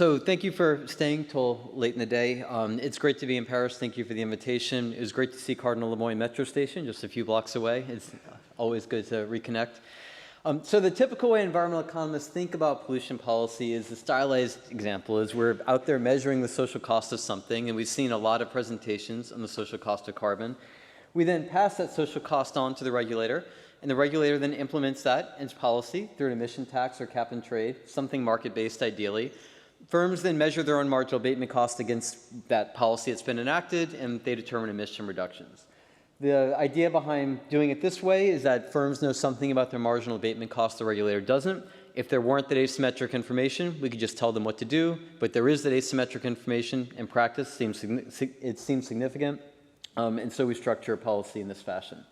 So thank you for staying till late in the day. It's great to be in Paris. Thank you for the invitation. It was great to see Cardinal Lemoine metro station just a few blocks away. It's always good to reconnect. So the typical way environmental economists think about pollution policy is the stylized example is we're out there measuring the social cost of something, and we've seen a lot of presentations on the social cost of carbon. We then pass that social cost on to the regulator, and the regulator then implements that into policy through an emission tax or cap and trade, something market-based ideally. Firms then measure their own marginal abatement cost against that policy that's been enacted, and they determine emission reductions. The idea behind doing it this way is that firms know something about their marginal abatement cost, the regulator doesn't. If there weren't that asymmetric information, we could just tell them what to do, but there is that asymmetric information in practice. It seems significant, and so we structure a policy in this fashion.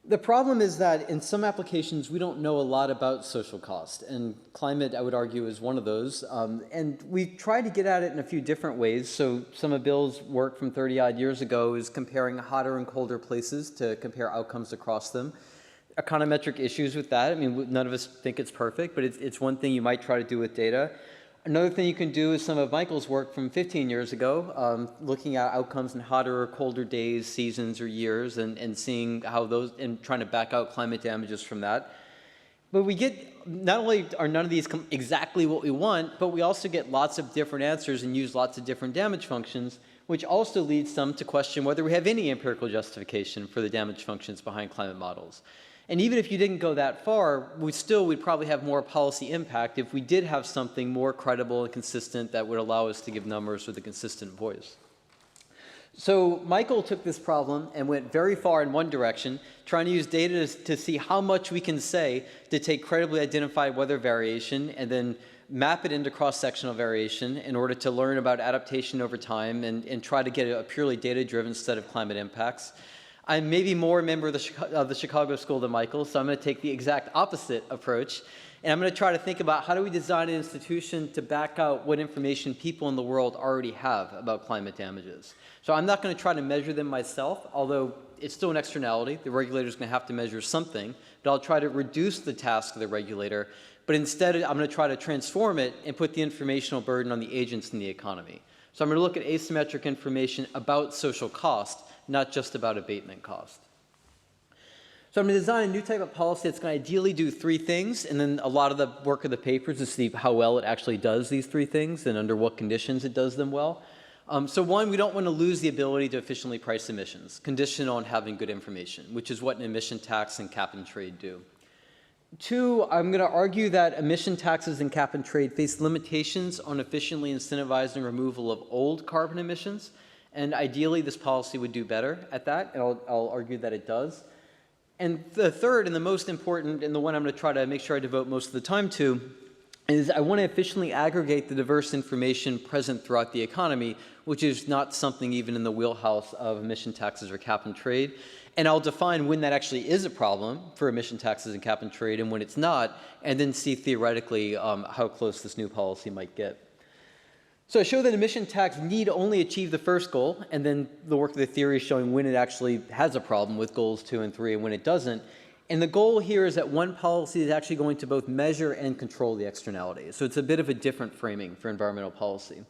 The problem is that in some applications, we don't know a lot about social cost, and climate, I would argue, is one of those. And we tried to get at it in a few different ways. So some of Bill's work from 30-odd years ago is comparing hotter and colder places to compare outcomes across them. Econometric issues with that. I mean, none of us think it's perfect, but it's one thing you might try to do with data. Another thing you can do is some of Michael's work from 15 years ago, looking at outcomes in hotter or colder days, seasons, or years, and seeing how those, and trying to back out climate damages from that. But we get, not only are none of these exactly what we want, but we also get lots of different answers and use lots of different damage functions, which also leads some to question whether we have any empirical justification for the damage functions behind climate models. And even if you didn't go that far, we'd probably have more policy impact if we did have something more credible and consistent that would allow us to give numbers with a consistent voice. So Michael took this problem and went very far in one direction, trying to use data to see how much we can say to take credibly identified weather variation and then map it into cross-sectional variation in order to learn about adaptation over time and try to get a purely data-driven set of climate impacts. I'm maybe more a member of the Chicago School than Michael, so I'm going to take the exact opposite approach. And I'm going to try to think about how do we design an institution to back out what information people in the world already have about climate damages. So I'm not going to try to measure them myself, although it's still an externality. The regulator's going to have to measure something, but I'll try to reduce the task of the regulator. But instead, I'm going to try to transform it and put the informational burden on the agents in the economy. So I'm going to look at asymmetric information about social cost, not just about abatement cost. So I'm going to design a new type of policy that's going to ideally do three things, and then a lot of the work of the paper is to see how well it actually does these three things and under what conditions it does them well. So one, we don't want to lose the ability to efficiently price emissions, conditional on having good information, which is what an emission tax and cap and trade do. Two, I'm going to argue that emission taxes and cap and trade face limitations on efficiently incentivizing removal of old carbon emissions. And ideally, this policy would do better at that, and I'll argue that it does. And the third, and the most important, and the one I'm going to try to make sure I devote most of the time to, is I want to efficiently aggregate the diverse information present throughout the economy, which is not something even in the wheelhouse of emission taxes or cap and trade. And I'll define when that actually is a problem for emission taxes and cap and trade and when it's not, and then see theoretically how close this new policy might get. So I show that emission tax need only achieve the first goal, and then the work of the theory is showing when it actually has a problem with goals 2 and 3 and when it doesn't. And the goal here is that one policy is actually going to both measure and control the externalities. So it's a bit of a different framing for environmental policy.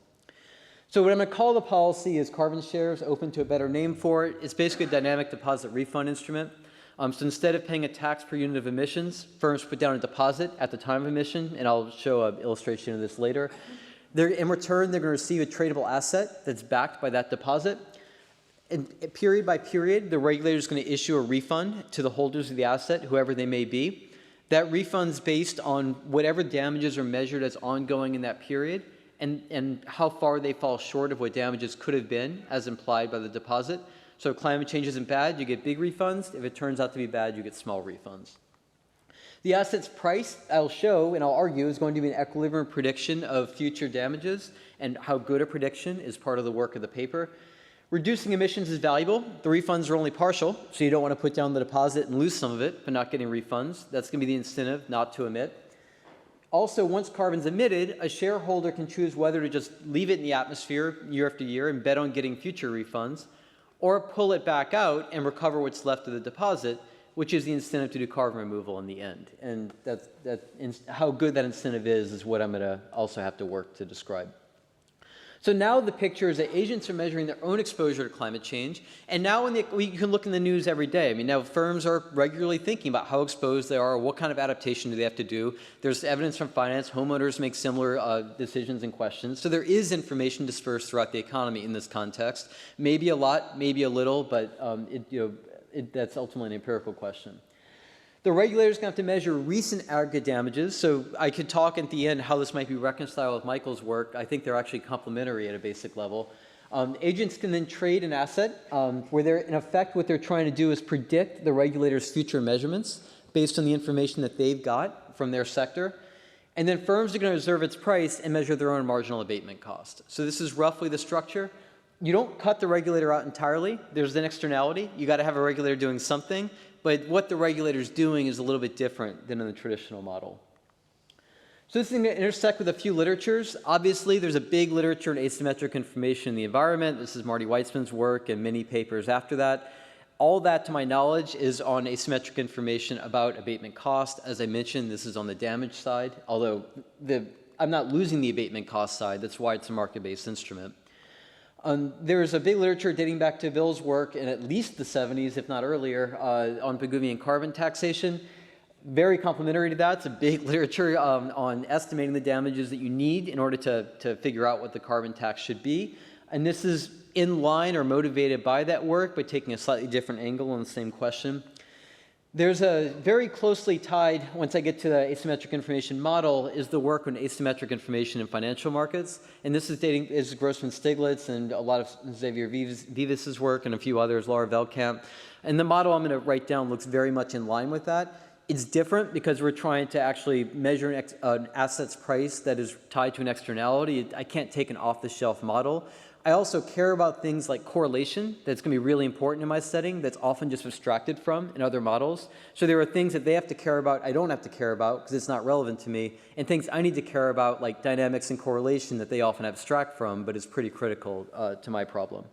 So what I'm going to call the policy is carbon shares, open to a better name for it. It's basically a dynamic deposit refund instrument. So instead of paying a tax per unit of emissions, firms put down a deposit at the time of emission, and I'll show an illustration of this later. In return, they're going to receive a tradable asset that's backed by that deposit. And period by period, the regulator is going to issue a refund to the holders of the asset, whoever they may be. That refund's based on whatever damages are measured as ongoing in that period and how far they fall short of what damages could have been as implied by the deposit. So if climate change isn't bad, you get big refunds. If it turns out to be bad, you get small refunds. The asset's price, I'll show and I'll argue, is going to be an equilibrium prediction of future damages, and how good a prediction is part of the work of the paper. Reducing emissions is valuable. The refunds are only partial, so you don't want to put down the deposit and lose some of it, but not getting refunds. That's going to be the incentive not to emit. Also, once carbon's emitted, a shareholder can choose whether to just leave it in the atmosphere year after year and bet on getting future refunds, or pull it back out and recover what's left of the deposit, which is the incentive to do carbon removal in the end. And how good that incentive is what I'm going to also have to work to describe. So now the picture is that agents are measuring their own exposure to climate change. And now you can look in the news every day. I mean, now firms are regularly thinking about how exposed they are, what kind of adaptation do they have to do. There's evidence from finance. Homeowners make similar decisions and questions. So there is information dispersed throughout the economy in this context. Maybe a lot, maybe a little, but that's ultimately an empirical question. The regulator's going to have to measure recent aggregate damages. So I could talk at the end how this might be reconciled with Michael's work. I think they're actually complementary at a basic level. Agents can then trade an asset where they're, in effect, what they're trying to do is predict the regulator's future measurements based on the information that they've got from their sector. And then firms are going to reserve its price and measure their own marginal abatement cost. So this is roughly the structure. You don't cut the regulator out entirely. There's an externality. You got to have a regulator doing something. But what the regulator's doing is a little bit different than in the traditional model. So this is going to intersect with a few literatures. Obviously, there's a big literature on asymmetric information in the environment. This is Marty Weitzman's work and many papers after that. All that, to my knowledge, is on asymmetric information about abatement cost. As I mentioned, this is on the damage side, although I'm not losing the abatement cost side. That's why it's a market-based instrument. There's a big literature dating back to Bill's work in at least the 70s, if not earlier, on Pigouvian carbon taxation. Very complementary to that. It's a big literature on estimating the damages that you need in order to figure out what the carbon tax should be. And this is in line or motivated by that work, but taking a slightly different angle on the same question. There's a very closely tied, once I get to the asymmetric information model, is the work on asymmetric information in financial markets. And this is Grossman-Stiglitz and a lot of Xavier Vivas's work and a few others, Laura Veldkamp. And the model I'm going to write down looks very much in line with that. It's different because we're trying to actually measure an asset's price that is tied to an externality. I can't take an off-the-shelf model. I also care about things like correlation. That's going to be really important in my setting. That's often just abstracted from in other models. So there are things that they have to care about I don't have to care about because it's not relevant to me, and things I need to care about like dynamics and correlation that they often abstract from, but is pretty critical to my problem.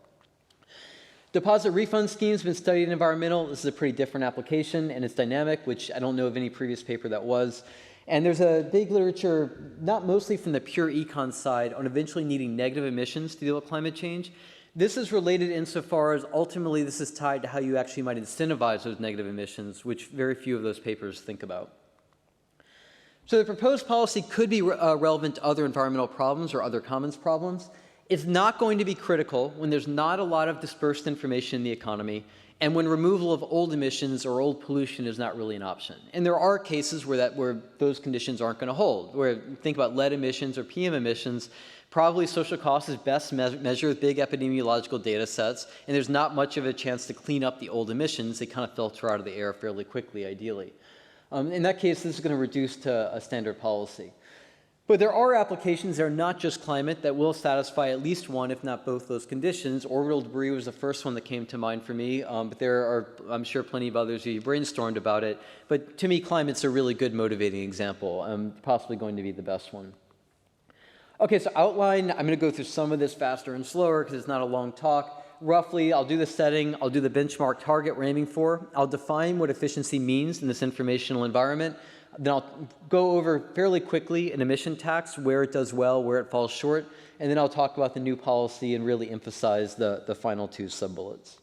Deposit refund schemes have been studied in environmental. This is a pretty different application, and it's dynamic, which I don't know of any previous paper that was. And there's a big literature, not mostly from the pure econ side, on eventually needing negative emissions to deal with climate change. This is related insofar as ultimately this is tied to how you actually might incentivize those negative emissions, which very few of those papers think about. So the proposed policy could be relevant to other environmental problems or other commons problems. It's not going to be critical when there's not a lot of dispersed information in the economy and when removal of old emissions or old pollution is not really an option. And there are cases where those conditions aren't going to hold. Where think about lead emissions or PM emissions, probably social cost is best measured with big epidemiological data sets, and there's not much of a chance to clean up the old emissions. They kind of filter out of the air fairly quickly, ideally. In that case, this is going to reduce to a standard policy. But there are applications that are not just climate that will satisfy at least one, if not both, those conditions. Orbital debris was the first one that came to mind for me, but there are, I'm sure, plenty of others who brainstormed about it. But to me, climate's a really good motivating example, possibly going to be the best one. Okay, so outline, I'm going to go through some of this faster and slower because it's not a long talk. Roughly, I'll do the setting, I'll do the benchmark target we're aiming for. I'll define what efficiency means in this informational environment. Then I'll go over fairly quickly an emission tax, where it does well, where it falls short, and then I'll talk about the new policy and really emphasize the final two sub-bullets.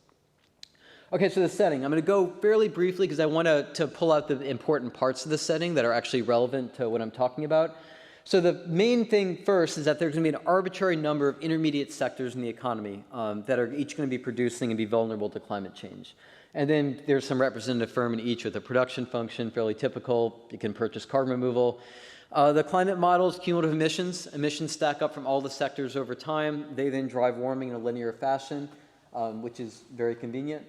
Okay, so the setting. I'm going to go fairly briefly because I want to pull out the important parts of the setting that are actually relevant to what I'm talking about. So the main thing first is that there's going to be an arbitrary number of intermediate sectors in the economy that are each going to be producing and be vulnerable to climate change. And then there's some representative firm in each with a production function, fairly typical. You can purchase carbon removal. The climate models, cumulative emissions. Emissions stack up from all the sectors over time. They then drive warming in a linear fashion, which is very convenient.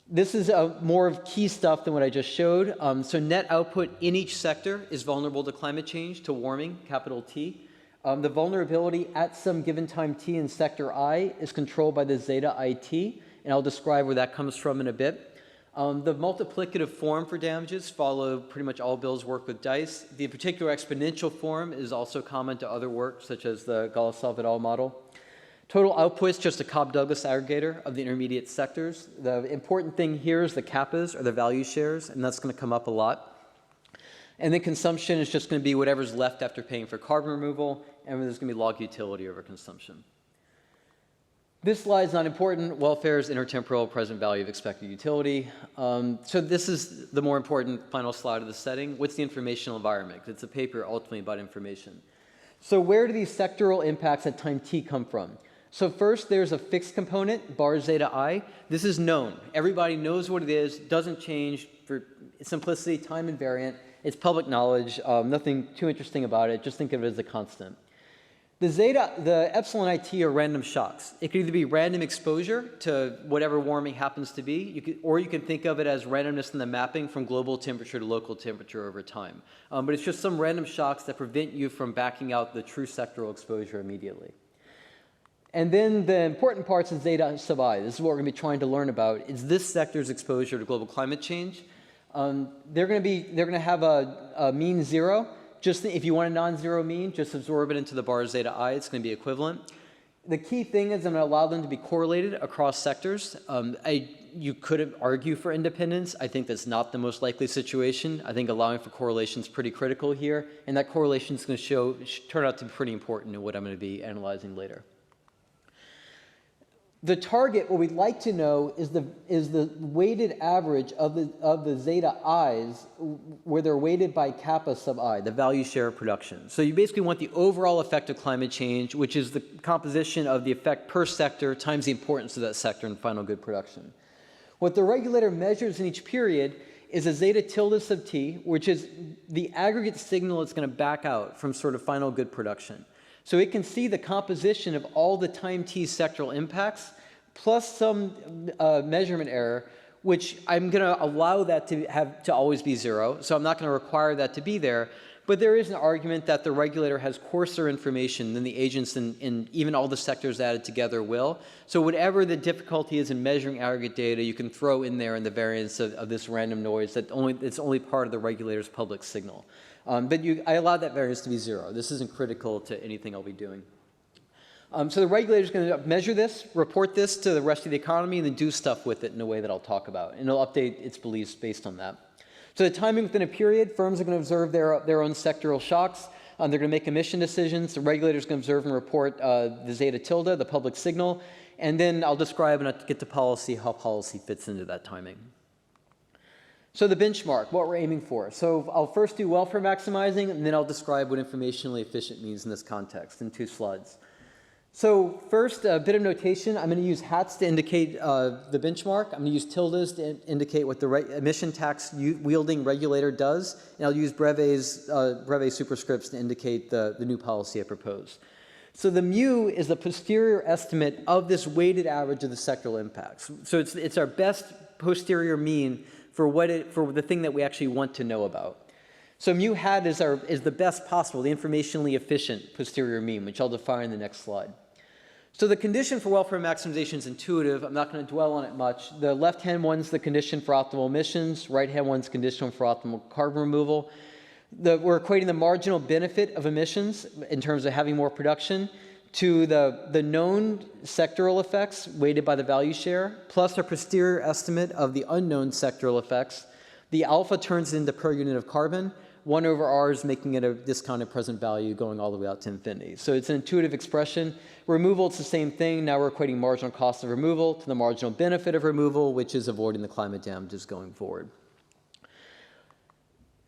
This is more of key stuff than what I just showed. So net output in each sector is vulnerable to climate change, to warming, capital T. The vulnerability at some given time T in sector I is controlled by the zeta IT. And I'll describe where that comes from in a bit. The multiplicative form for damages follow pretty much all Bill's work with DICE. The particular exponential form is also common to other work, such as the Gollier et al. Model. Total output is just a Cobb-Douglas aggregator of the intermediate sectors. The important thing here is the kappas, or the value shares, and that's going to come up a lot. And then consumption is just going to be whatever's left after paying for carbon removal, and there's going to be log utility over consumption. This slide is not important. Welfare is intertemporal present value of expected utility. So this is the more important final slide of the setting. What's the informational environment? It's a paper ultimately about information. So where do these sectoral impacts at time t come from? So first, there's a fixed component, bar zeta I. This is known. Everybody knows what it is, doesn't change for simplicity, time invariant. It's public knowledge, nothing too interesting about it. Just think of it as a constant. The epsilon IT are random shocks. It could either be random exposure to whatever warming happens to be, or you can think of it as randomness in the mapping from global temperature to local temperature over time. But it's just some random shocks that prevent you from backing out the true sectoral exposure immediately. And then the important parts of zeta sub I, this is what we're going to be trying to learn about, is this sector's exposure to global climate change. They're going to have a mean 0. Just if you want a non-zero mean, just absorb it into the bar zeta I. It's going to be equivalent. The key thing is I'm going to allow them to be correlated across sectors. You could argue for independence. I think that's not the most likely situation. I think allowing for correlation is pretty critical here, and that correlation is going to turn out to be pretty important in what I'm going to be analyzing later. The target, what we'd like to know, is the weighted average of the zeta i's, where they're weighted by kappa sub I, the value share of production. So you basically want the overall effect of climate change, which is the composition of the effect per sector times the importance of that sector in final good production. What the regulator measures in each period is a zeta tilde sub t, which is the aggregate signal it's going to back out from sort of final good production. So it can see the composition of all the time t sectoral impacts plus some measurement error, which I'm going to allow that to always be 0. So I'm not going to require that to be there. But there is an argument that the regulator has coarser information than the agents in even all the sectors added together will. So whatever the difficulty is in measuring aggregate data, you can throw in there in the variance of this random noise it's only part of the regulator's public signal. But I allow that variance to be 0. This isn't critical to anything I'll be doing. So the regulator is going to measure this, report this to the rest of the economy, and then do stuff with it in a way that I'll talk about. And it'll update its beliefs based on that. So the timing within a period, firms are going to observe their own sectoral shocks. They're going to make emission decisions. The regulator is going to observe and report the zeta tilde, the public signal. And then I'll describe and I'll get to policy, how policy fits into that timing. So the benchmark, what we're aiming for. So I'll first do welfare maximizing, and then I'll describe what informationally efficient means in this context in 2 slides. So first, a bit of notation. I'm going to use hats to indicate the benchmark. I'm going to use tildes to indicate what the emission tax wielding regulator does. And I'll use breve superscripts to indicate the new policy I propose. So the mu is the posterior estimate of this weighted average of the sectoral impacts. So it's our best posterior mean for the thing that we actually want to know about. So mu hat is the best possible, the informationally efficient posterior mean, which I'll define in the next slide. So the condition for welfare maximization is intuitive. I'm not going to dwell on it much. The left-hand one's the condition for optimal emissions. Right-hand one's condition for optimal carbon removal. We're equating the marginal benefit of emissions in terms of having more production to the known sectoral effects weighted by the value share, plus our posterior estimate of the unknown sectoral effects. The alpha turns it into per unit of carbon. 1 over r is making it a discounted present value going all the way out to infinity. So it's an intuitive expression. Removal, it's the same thing. Now we're equating marginal cost of removal to the marginal benefit of removal, which is avoiding the climate damages going forward.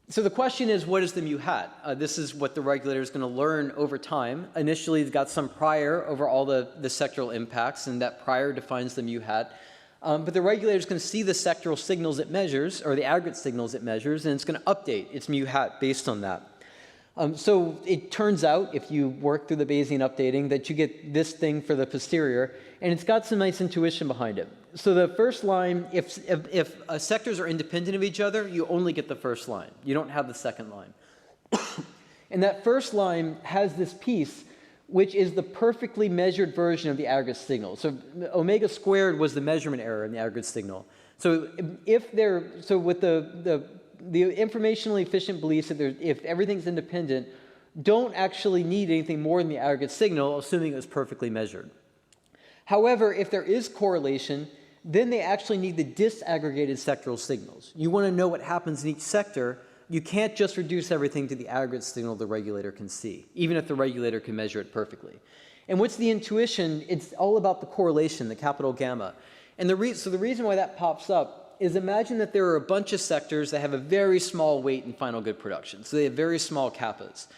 So the question is, what is the mu hat? This is what the regulator is going to learn over time. Initially, it's got some prior over all the sectoral impacts, and that prior defines the mu hat. But the regulator is going to see the sectoral signals it measures, or the aggregate signals it measures, and it's going to update its mu hat based on that. So it turns out, if you work through the Bayesian updating, that you get this thing for the posterior, and it's got some nice intuition behind it. So the first line, if sectors are independent of each other, you only get the first line. You don't have the second line. And that first line has this piece, which is the perfectly measured version of the aggregate signal. So omega squared was the measurement error in the aggregate signal. So with the informationally efficient beliefs that if everything's independent, don't actually need anything more than the aggregate signal, assuming it was perfectly measured. However, if there is correlation, then they actually need the disaggregated sectoral signals. You want to know what happens in each sector. You can't just reduce everything to the aggregate signal the regulator can see, even if the regulator can measure it perfectly. And what's the intuition? It's all about the correlation, the capital gamma. And so the reason why that pops up is imagine that there are a bunch of sectors that have a very small weight in final good production. So they have very small kappas.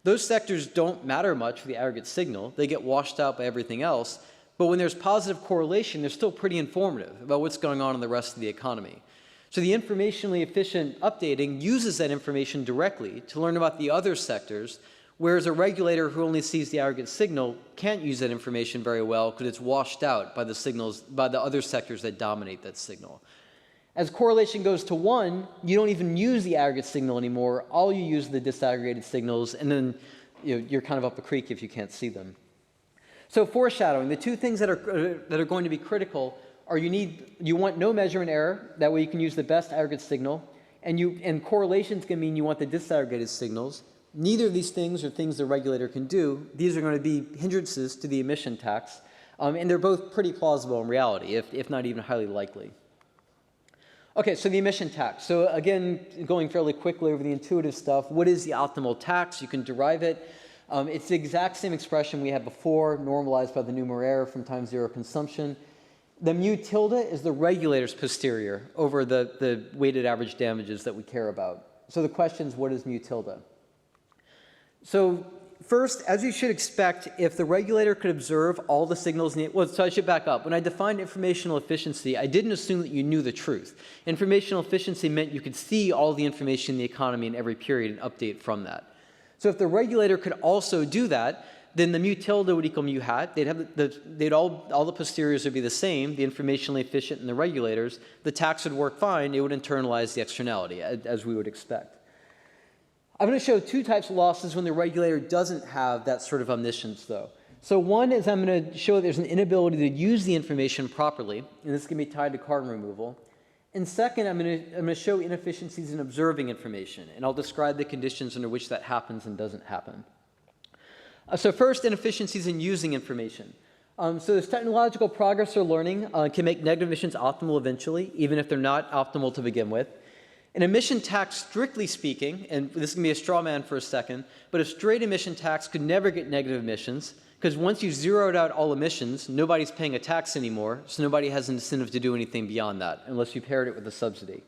Those sectors don't matter much for the aggregate signal. They get washed out by everything else. But when there's positive correlation, they're still pretty informative about what's going on in the rest of the economy. So the informationally efficient updating uses that information directly to learn about the other sectors, whereas a regulator who only sees the aggregate signal can't use that information very well because it's washed out by the signals, by the other sectors that dominate that signal. As correlation goes to 1, you don't even use the aggregate signal anymore. All you use are the disaggregated signals, and then you're kind of up a creek if you can't see them. So foreshadowing, the two things that are going to be critical are you want no measurement error. That way you can use the best aggregate signal. And correlation is going to mean you want the disaggregated signals. Neither of these things are things the regulator can do. These are going to be hindrances to the emission tax. And they're both pretty plausible in reality, if not even highly likely. Okay, so the emission tax. So again, going fairly quickly over the intuitive stuff, what is the optimal tax? You can derive it. It's the exact same expression we had before, normalized by the numeraire from time zero consumption. The mu tilde is the regulator's posterior over the weighted average damages that we care about. So the question is, what is mu tilde? So first, as you should expect, if the regulator could observe all the signals, so I should back up. When I defined informational efficiency, I didn't assume that you knew the truth. Informational efficiency meant you could see all the information in the economy in every period and update from that. So if the regulator could also do that, then the mu tilde would equal mu hat. All the posteriors would be the same, the informationally efficient and the regulators. The tax would work fine. It would internalize the externality, as we would expect. I'm going to show two types of losses when the regulator doesn't have that sort of omniscience, though. So one is I'm going to show there's an inability to use the information properly, and this can be tied to carbon removal. And second, I'm going to show inefficiencies in observing information, and I'll describe the conditions under which that happens and doesn't happen. So first, inefficiencies in using information. So this technological progress or learning can make negative emissions optimal eventually, even if they're not optimal to begin with. An emission tax, strictly speaking, and this can be a straw man for a second, but a straight emission tax could never get negative emissions, because once you zeroed out all emissions, nobody's paying a tax anymore, so nobody has an incentive to do anything beyond that, unless you paired it with a subsidy.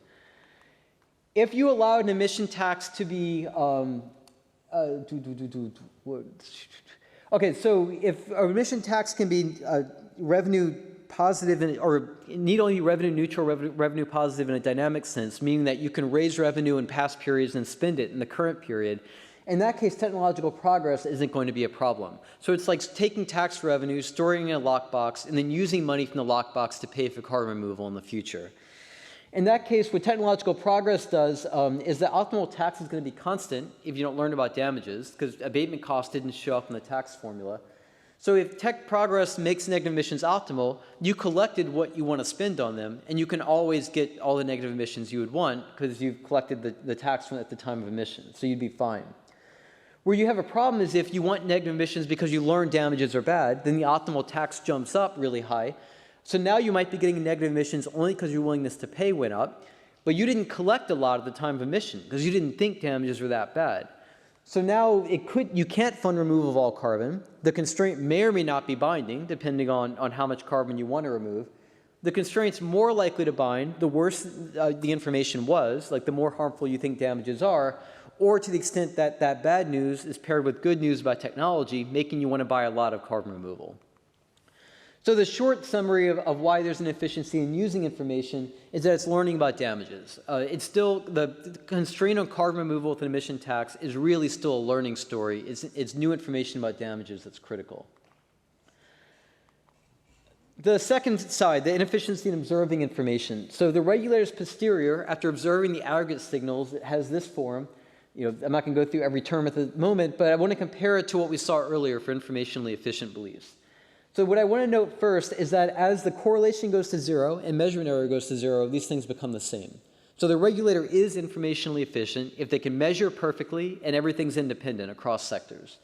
If you allowed an emission tax to be okay, so if an emission tax can be revenue positive or need only be revenue neutral, revenue positive in a dynamic sense, meaning that you can raise revenue in past periods and spend it in the current period, in that case, technological progress isn't going to be a problem. So it's like taking tax revenue, storing it in a lockbox, and then using money from the lockbox to pay for carbon removal in the future. In that case, what technological progress does is the optimal tax is going to be constant if you don't learn about damages, because abatement cost didn't show up in the tax formula. So if tech progress makes negative emissions optimal, you collected what you want to spend on them, and you can always get all the negative emissions you would want because you've collected the tax from at the time of emission, so you'd be fine. Where you have a problem is if you want negative emissions because you learn damages are bad, then the optimal tax jumps up really high. So now you might be getting negative emissions only because your willingness to pay went up, but you didn't collect a lot at the time of emission because you didn't think damages were that bad. So now you can't fund removal of all carbon. The constraint may or may not be binding, depending on how much carbon you want to remove. The constraint's more likely to bind the worse the information was, like the more harmful you think damages are, or to the extent that that bad news is paired with good news about technology, making you want to buy a lot of carbon removal. So the short summary of why there's an efficiency in using information is that it's learning about damages. It's still, the constraint on carbon removal with an emission tax is really still a learning story. It's new information about damages that's critical. The second side, the inefficiency in observing information. So the regulator's posterior, after observing the aggregate signals, it has this form. I'm not going to go through every term at the moment, but I want to compare it to what we saw earlier for informationally efficient beliefs. So what I want to note first is that as the correlation goes to zero and measurement error goes to zero, these things become the same. So the regulator is informationally efficient if they can measure perfectly and everything's independent across sectors.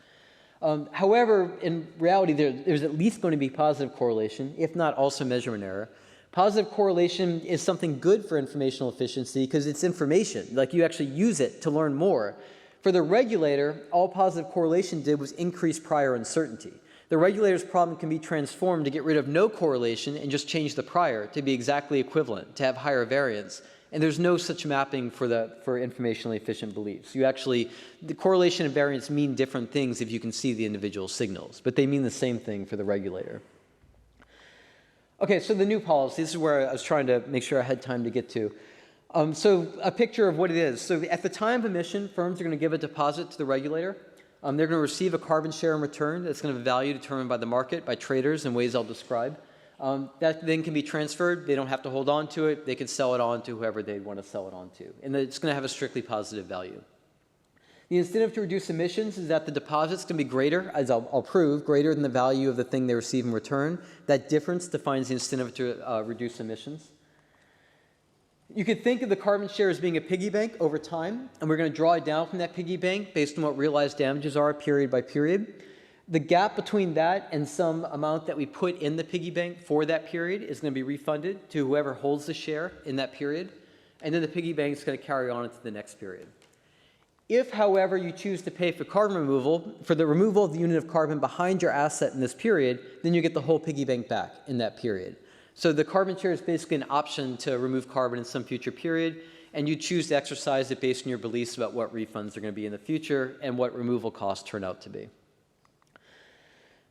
However, in reality, there's at least going to be positive correlation, if not also measurement error. Positive correlation is something good for informational efficiency because it's information, like you actually use it to learn more. For the regulator, all positive correlation did was increase prior uncertainty. The regulator's problem can be transformed to get rid of no correlation and just change the prior to be exactly equivalent, to have higher variance. And there's no such mapping for informationally efficient beliefs. The correlation and variance mean different things if you can see the individual signals, but they mean the same thing for the regulator. Okay, so the new policy, this is where I was trying to make sure I had time to get to. So a picture of what it is. So at the time of emission, firms are going to give a deposit to the regulator. They're going to receive a carbon share in return that's going to have a value determined by the market, by traders in ways I'll describe. That then can be transferred. They don't have to hold on to it. They can sell it on to whoever they want to sell it on to. And it's going to have a strictly positive value. The incentive to reduce emissions is that the deposits can be greater, as I'll prove, greater than the value of the thing they receive in return. That difference defines the incentive to reduce emissions. You could think of the carbon share as being a piggy bank over time, and we're going to draw it down from that piggy bank based on what realized damages are period by period. The gap between that and some amount that we put in the piggy bank for that period is going to be refunded to whoever holds the share in that period, and then the piggy bank is going to carry on into the next period. If, however, you choose to pay for carbon removal, for the removal of the unit of carbon behind your asset in this period, then you get the whole piggy bank back in that period. So the carbon share is basically an option to remove carbon in some future period, and you choose to exercise it based on your beliefs about what refunds are going to be in the future and what removal costs turn out to be.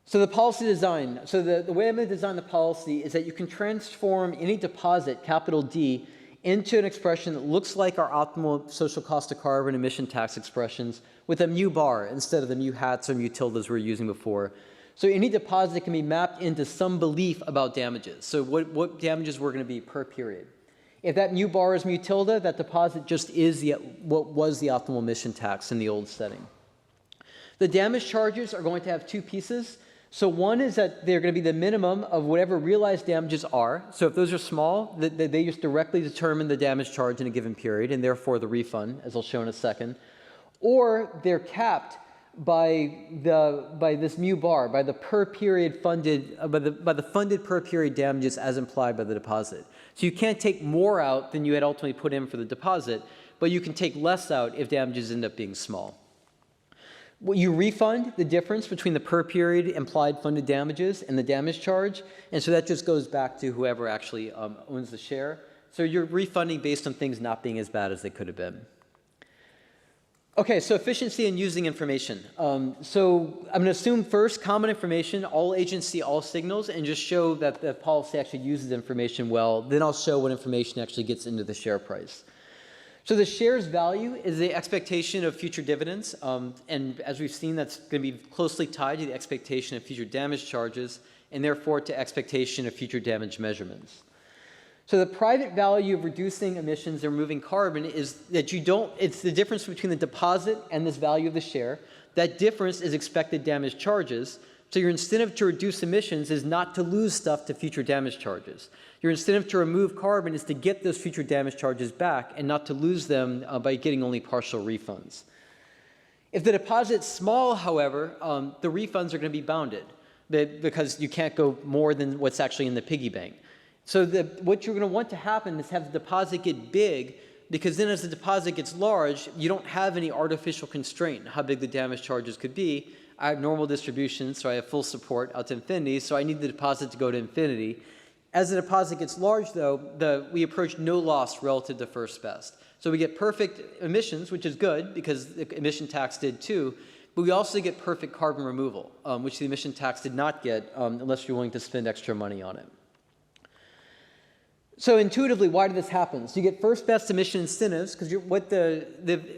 So the policy design. So the way I'm going to design the policy is that you can transform any deposit, capital D, into an expression that looks like our optimal social cost of carbon emission tax expressions with a mu bar instead of the mu hats or mu tildes we were using before. So any deposit can be mapped into some belief about damages. So what damages were going to be per period. If that mu bar is mu tilde, that deposit just is what was the optimal emission tax in the old setting. The damage charges are going to have two pieces. So one is that they're going to be the minimum of whatever realized damages are. So if those are small, they just directly determine the damage charge in a given period and therefore the refund, as I'll show in a second. Or they're capped by this mu bar, by the per period funded, by the funded per period damages as implied by the deposit. So you can't take more out than you had ultimately put in for the deposit, but you can take less out if damages end up being small. You refund the difference between the per period implied funded damages and the damage charge, and so that just goes back to whoever actually owns the share. So you're refunding based on things not being as bad as they could have been. Okay, so efficiency in using information. So I'm going to assume first common information, all agency, all signals, and just show that the policy actually uses information well. Then I'll show what information actually gets into the share price. So the share's value is the expectation of future dividends, and as we've seen, that's going to be closely tied to the expectation of future damage charges, and therefore to expectation of future damage measurements. So the private value of reducing emissions or removing carbon is that it's the difference between the deposit and this value of the share. That difference is expected damage charges. So your incentive to reduce emissions is not to lose stuff to future damage charges. Your incentive to remove carbon is to get those future damage charges back and not to lose them by getting only partial refunds. If the deposit's small, however, the refunds are going to be bounded because you can't go more than what's actually in the piggy bank. So what you're going to want to happen is have the deposit get big, because then as the deposit gets large, you don't have any artificial constraint how big the damage charges could be. I have normal distribution, so I have full support out to infinity, so I need the deposit to go to infinity. As the deposit gets large, though, we approach no loss relative to first best. So we get perfect emissions, which is good, because the emission tax did too, but we also get perfect carbon removal, which the emission tax did not get unless you're willing to spend extra money on it. So intuitively, why did this happen? So you get first best emission incentives, because what the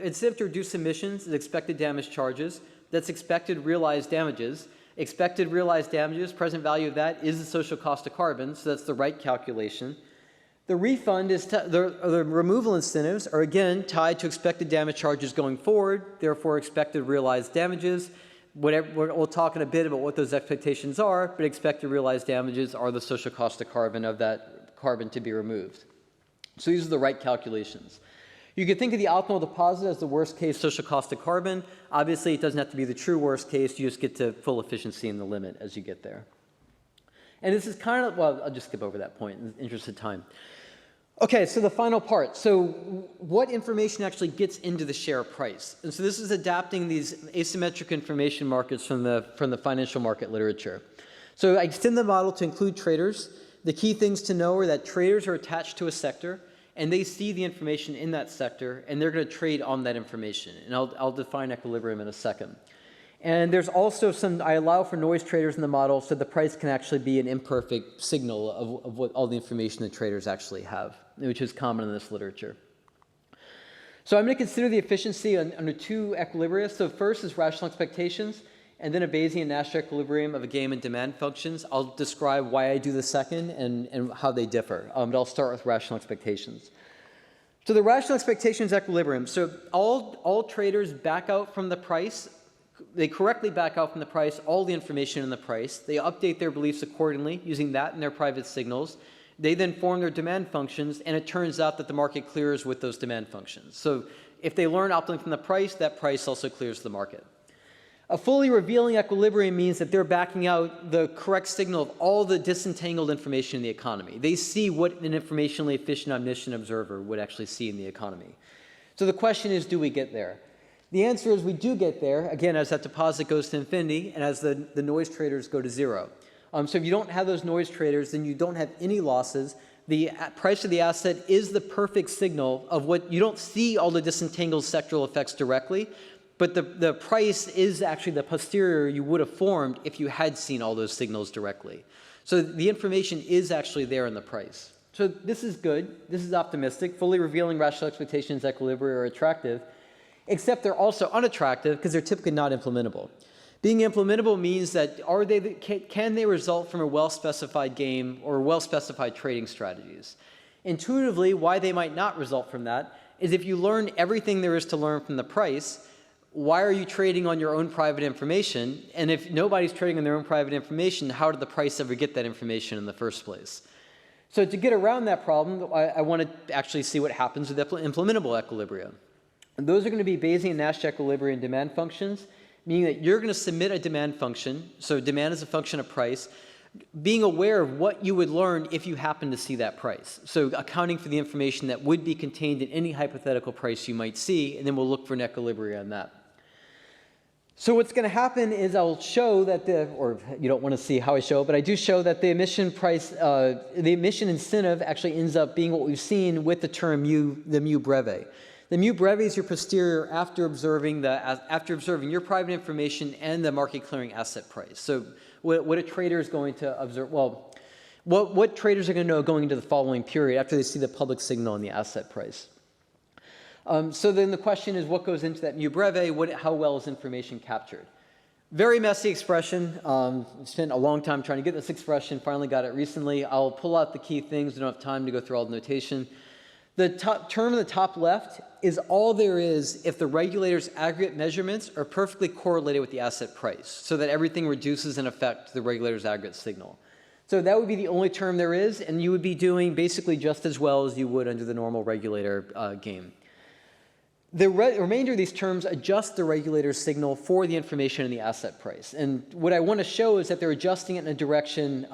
incentive to reduce emissions is expected damage charges. That's expected realized damages. Expected realized damages, present value of that is the social cost of carbon, so that's the right calculation. The refund is, the removal incentives are again tied to expected damage charges going forward, therefore expected realized damages. We'll talk in a bit about what those expectations are, but expected realized damages are the social cost of carbon of that carbon to be removed. So these are the right calculations. You could think of the optimal deposit as the worst case social cost of carbon. Obviously, it doesn't have to be the true worst case. You just get to full efficiency in the limit as you get there. And this is kind of, well, I'll just skip over that point in the interest of time. Okay, so the final part. So what information actually gets into the share price? And so this is adapting these asymmetric information markets from the financial market literature. So I extend the model to include traders. The key things to know are that traders are attached to a sector, and they see the information in that sector, and they're going to trade on that information. And I'll define equilibrium in a second. And there's also I allow for noise traders in the model, so the price can actually be an imperfect signal of what all the information the traders actually have, which is common in this literature. So I'm going to consider the efficiency under two equilibria. So first is rational expectations, and then a Bayesian-Nash equilibrium of a game and demand functions. I'll describe why I do the second and how they differ. But I'll start with rational expectations. So the rational expectations equilibrium. So all traders back out from the price. They correctly back out from the price all the information in the price. They update their beliefs accordingly using that in their private signals. They then form their demand functions, and it turns out that the market clears with those demand functions. So if they learn optimally from the price, that price also clears the market. A fully revealing equilibrium means that they're backing out the correct signal of all the disentangled information in the economy. They see what an informationally efficient, omniscient observer would actually see in the economy. So the question is, do we get there? The answer is we do get there, again, as that deposit goes to infinity and as the noise traders go to zero. So if you don't have those noise traders, then you don't have any losses. The price of the asset is the perfect signal of what you don't see all the disentangled sectoral effects directly, but the price is actually the posterior you would have formed if you had seen all those signals directly. So the information is actually there in the price. So this is good. This is optimistic. Fully revealing rational expectations equilibria are attractive, except they're also unattractive because they're typically not implementable. Being implementable means that can they result from a well-specified game or well-specified trading strategies? Intuitively, why they might not result from that is if you learn everything there is to learn from the price, why are you trading on your own private information? And if nobody's trading on their own private information, how did the price ever get that information in the first place? So to get around that problem, I want to actually see what happens with implementable equilibria. And those are going to be Bayesian-Nash equilibrium demand functions, meaning that you're going to submit a demand function. So demand is a function of price, being aware of what you would learn if you happen to see that price. So accounting for the information that would be contained in any hypothetical price you might see, and then we'll look for an equilibrium on that. So what's going to happen is I'll show that or you don't want to see how I show it, but I do show that the emission price, the emission incentive actually ends up being what we've seen with the term the mu breve. The mu breve is your posterior after observing your private information and the market clearing asset price. So what a trader is going to observe, well, what traders are going to know going into the following period after they see the public signal and the asset price. So then the question is, what goes into that mu breve? How well is information captured? Very messy expression. Spent a long time trying to get this expression. Finally got it recently. I'll pull out the key things. I don't have time to go through all the notation. The term in the top left is all there is if the regulator's aggregate measurements are perfectly correlated with the asset price, so that everything reduces in effect to the regulator's aggregate signal. So that would be the only term there is, and you would be doing basically just as well as you would under the normal regulator game. The remainder of these terms adjust the regulator's signal for the information in the asset price. And what I want to show is that they're adjusting it in a direction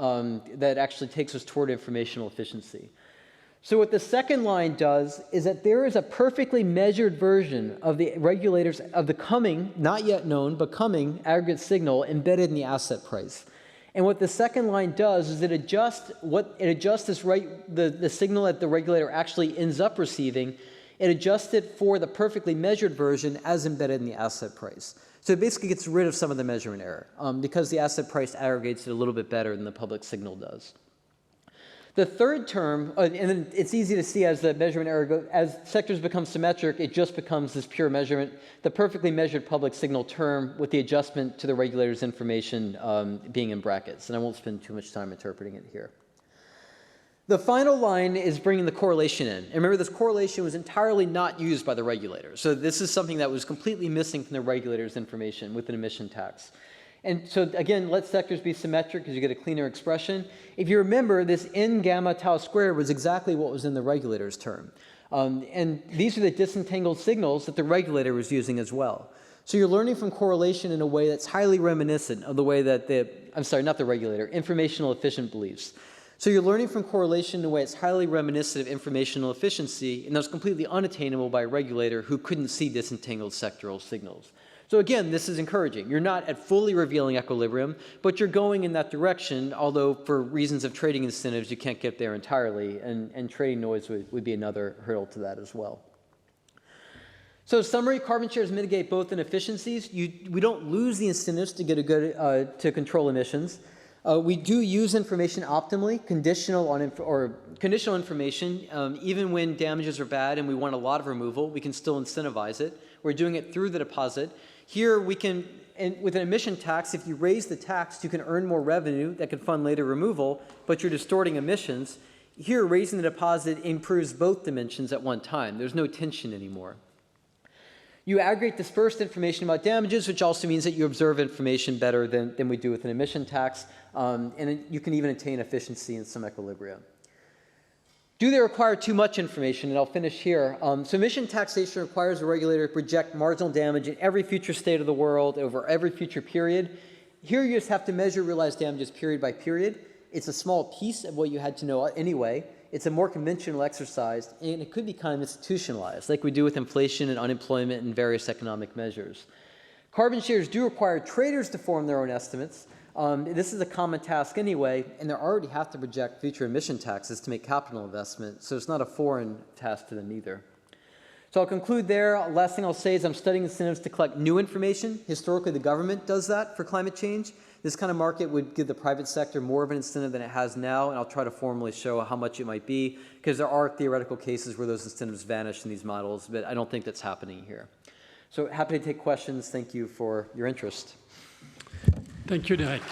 that actually takes us toward informational efficiency. So what the second line does is that there is a perfectly measured version of the regulators of the coming, not yet known, but coming aggregate signal embedded in the asset price. And what the second line does is it adjusts the signal that the regulator actually ends up receiving. It adjusts it for the perfectly measured version as embedded in the asset price. So it basically gets rid of some of the measurement error because the asset price aggregates it a little bit better than the public signal does. The third term, and then it's easy to see as the measurement error as sectors become symmetric, it just becomes this pure measurement, the perfectly measured public signal term with the adjustment to the regulator's information being in brackets. And I won't spend too much time interpreting it here. The final line is bringing the correlation in. And remember, this correlation was entirely not used by the regulator. So this is something that was completely missing from the regulator's information with an emission tax. And so again, let sectors be symmetric because you get a cleaner expression. If you remember, this n gamma tau squared was exactly what was in the regulator's term. And these are the disentangled signals that the regulator was using as well. So you're learning from correlation in a way that's highly reminiscent of the way that not the regulator, informational efficient beliefs. So you're learning from correlation in a way that's highly reminiscent of informational efficiency, and that's completely unattainable by a regulator who couldn't see disentangled sectoral signals. So again, this is encouraging. You're not at fully revealing equilibrium, but you're going in that direction, although for reasons of trading incentives, you can't get there entirely, and trading noise would be another hurdle to that as well. So summary, carbon shares mitigate both inefficiencies. We don't lose the incentives to get a good, to control emissions. We do use information optimally, conditional information. Even when damages are bad and we want a lot of removal, we can still incentivize it. We're doing it through the deposit. Here we can, and with an emission tax, if you raise the tax, you can earn more revenue that can fund later removal, but you're distorting emissions. Here, raising the deposit improves both dimensions at one time. There's no tension anymore. You aggregate dispersed information about damages, which also means that you observe information better than we do with an emission tax, and you can even attain efficiency in some equilibrium. Do they require too much information? And I'll finish here. So emission taxation requires a regulator to project marginal damage in every future state of the world over every future period. Here you just have to measure realized damages period by period. It's a small piece of what you had to know anyway. It's a more conventional exercise, and it could be kind of institutionalized, like we do with inflation and unemployment and various economic measures. Carbon shares do require traders to form their own estimates. This is a common task anyway, and they already have to project future emission taxes to make capital investment, so it's not a foreign task to them either. So I'll conclude there. Last thing I'll say is I'm studying incentives to collect new information. Historically, the government does that for climate change. This kind of market would give the private sector more of an incentive than it has now, and I'll try to formally show how much it might be, because there are theoretical cases where those incentives vanish in these models, but I don't think that's happening here. So happy to take questions. Thank you for your interest. Thank you, Derek.